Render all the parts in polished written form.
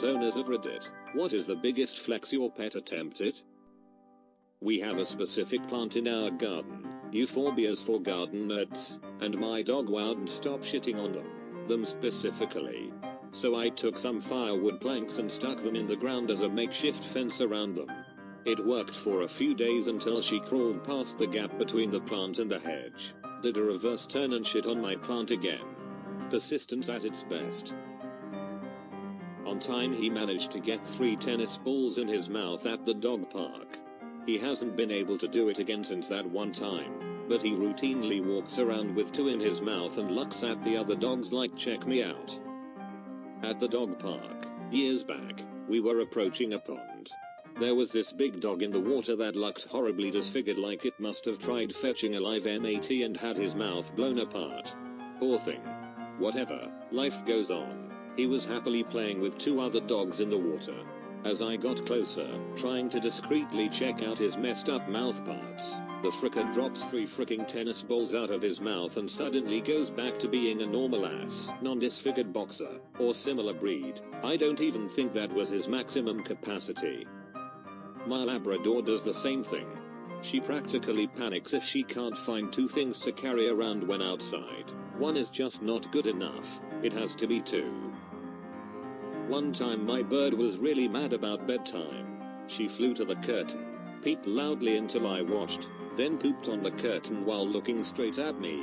pet owners of Reddit, what is the biggest flex your pet attempted? We have a specific plant in our garden, euphorbias for garden nerds, and my dog wouldn't stop shitting on them specifically. So I took some firewood planks and stuck them in the ground as a makeshift fence around them. It worked for a few days until she crawled past the gap between the plant and the hedge, did a reverse turn and shit on my plant again. Persistence at its best. On time he managed to get 3 tennis balls in his mouth at the dog park. He hasn't been able to do it again since that one time, but he routinely walks around with 2 in his mouth and looks at the other dogs like check me out. At the dog park, years back, we were approaching a pond. There was this big dog in the water that looked horribly disfigured like it must have tried fetching a live MAT and had his mouth blown apart. Poor thing. Whatever, life goes on. He was happily playing with 2 other dogs in the water. As I got closer, trying to discreetly check out his messed up mouth parts, the fricker drops 3 fricking tennis balls out of his mouth and suddenly goes back to being a normal ass, non-disfigured boxer, or similar breed. I don't even think that was his maximum capacity. My Labrador does the same thing. She practically panics if she can't find 2 things to carry around when outside. One is just not good enough, it has to be 2. One time my bird was really mad about bedtime. She flew to the curtain, peeped loudly until I watched, then pooped on the curtain while looking straight at me.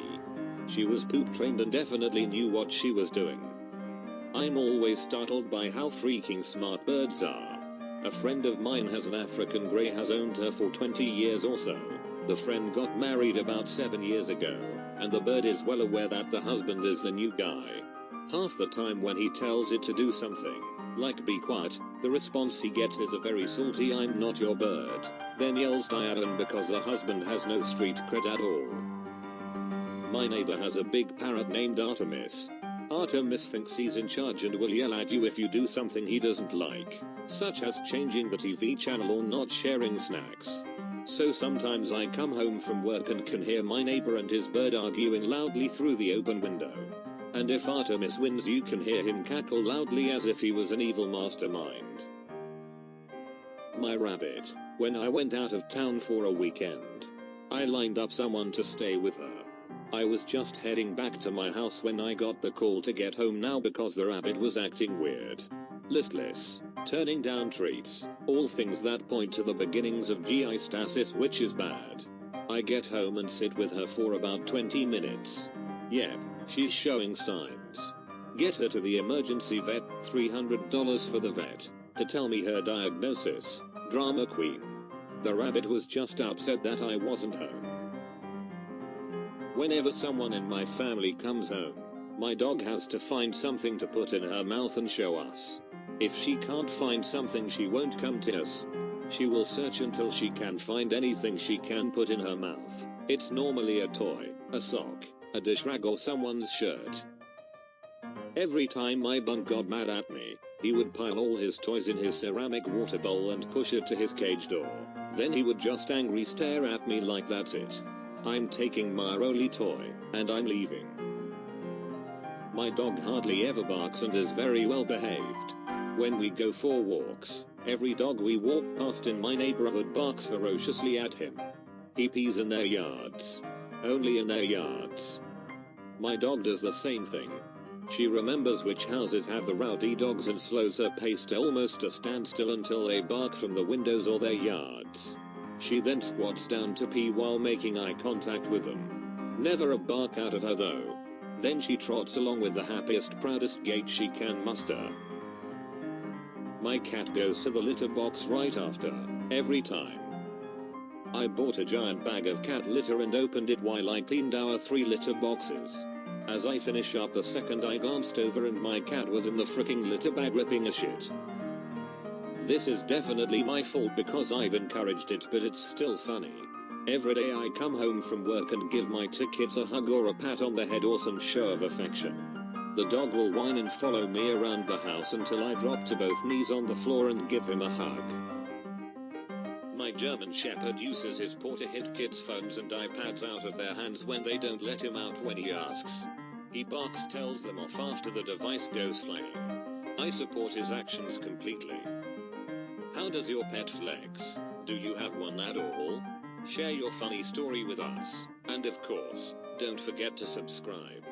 She was poop trained and definitely knew what she was doing. I'm always startled by how freaking smart birds are. A friend of mine has an African grey, has owned her for 20 years or so. The friend got married about 7 years ago, and the bird is well aware that the husband is the new guy. Half the time when he tells it to do something, like be quiet, the response he gets is a very salty "I'm not your bird," then yells "Diane" because the husband has no street cred at all. My neighbor has a big parrot named Artemis. Artemis thinks he's in charge and will yell at you if you do something he doesn't like, such as changing the TV channel or not sharing snacks. So sometimes I come home from work and can hear my neighbor and his bird arguing loudly through the open window. And if Artemis wins, you can hear him cackle loudly as if he was an evil mastermind. My rabbit. When I went out of town for a weekend, I lined up someone to stay with her. I was just heading back to my house when I got the call to get home now because the rabbit was acting weird. Listless, turning down treats, all things that point to the beginnings of GI stasis, which is bad. I get home and sit with her for about 20 minutes. Yep, she's showing signs. Get her to the emergency vet, $300 for the vet, to tell me her diagnosis. Drama queen. The rabbit was just upset that I wasn't home. Whenever someone in my family comes home, my dog has to find something to put in her mouth and show us. If she can't find something, she won't come to us. She will search until she can find anything she can put in her mouth. It's normally a toy, a sock, a dish rag or someone's shirt. Every time my bun got mad at me, he would pile all his toys in his ceramic water bowl and push it to his cage door. Then he would just angry stare at me like that's it. I'm taking my only toy, and I'm leaving. My dog hardly ever barks and is very well behaved. When we go for walks, every dog we walk past in my neighborhood barks ferociously at him. He pees in their yards. Only in their yards. My dog does the same thing. She remembers which houses have the rowdy dogs and slows her pace to almost a standstill until they bark from the windows or their yards. She then squats down to pee while making eye contact with them. Never a bark out of her though. Then she trots along with the happiest, proudest gait she can muster. My cat goes to the litter box right after, every time. I bought a giant bag of cat litter and opened it while I cleaned our 3 litter boxes. As I finish up the second, I glanced over and my cat was in the fricking litter bag ripping a shit. This is definitely my fault because I've encouraged it, but it's still funny. Every day I come home from work and give my 2 kids a hug or a pat on the head or some show of affection. The dog will whine and follow me around the house until I drop to both knees on the floor and give him a hug. My German Shepherd uses his paw to hit kids' phones and iPads out of their hands when they don't let him out when he asks. He barks, tells them off after the device goes flying. I support his actions completely. How does your pet flex? Do you have one at all? Share your funny story with us, and of course, don't forget to subscribe.